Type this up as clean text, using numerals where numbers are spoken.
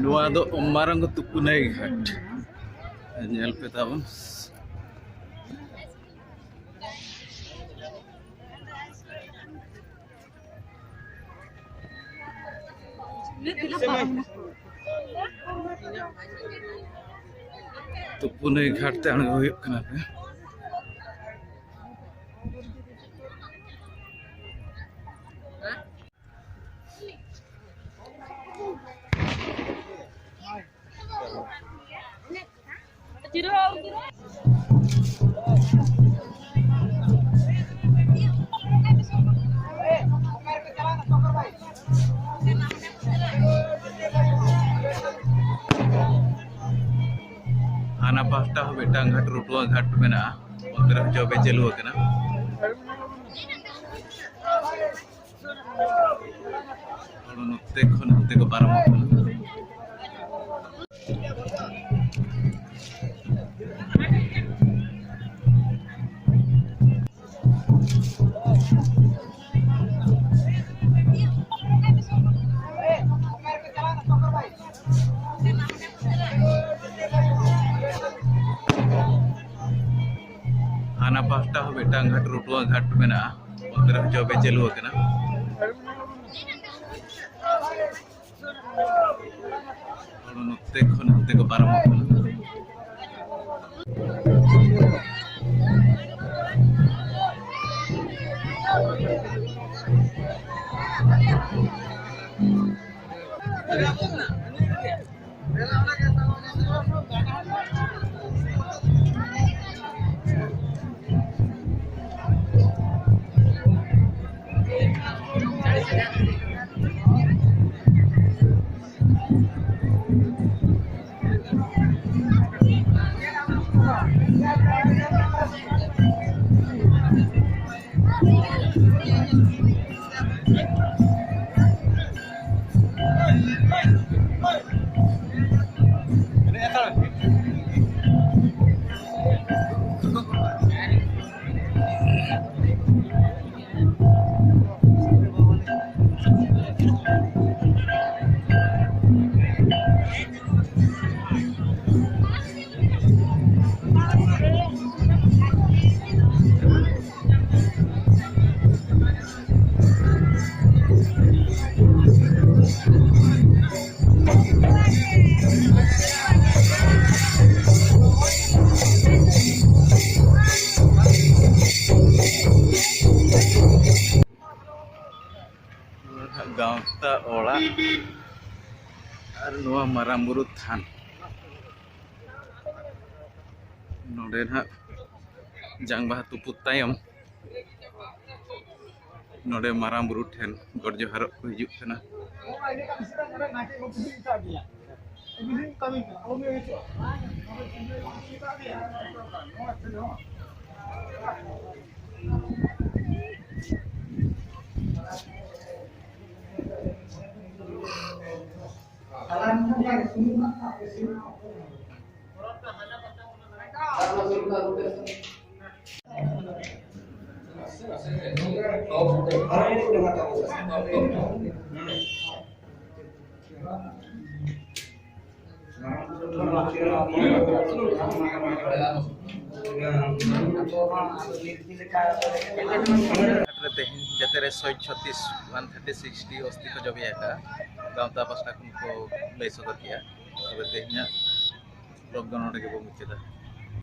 ᱱᱚᱣᱟ ᱫᱚ ᱚᱢᱟᱨᱚᱝᱜᱚ ᱛᱩᱯᱩᱱᱟᱹᱭ ᱜᱷᱟᱴ ᱧᱮᱞ ᱯᱮ ᱛᱟᱵᱚᱱ ᱛᱩᱯᱩᱱᱟᱹᱭ ᱜᱷᱟᱴ ᱛᱮ ᱟᱬᱜᱚ ᱦᱩᱭᱩᱜ ᱠᱟᱱᱟ ᱯᱮ Ana pasta ho betang ghat rutua ghat mena ontere jobe chalu akena और नोते को पारम आना पास्ता हो बेटा घाट रुटुआ घाट मेना ontere jobe chalu akena और नोते को पारम गाँवता ओड़ा और नोआ मारामुरु थान नोडे ना जांग बाहा तुपु तायम नोडे मारामुरु ठेन गॉड जोहार को हिजुग कना जतरे 136 136 अस्थि को जब याका गाँवता पास्टा को लय सदर किया अब तेहना लॉकडाउन के मुचादा।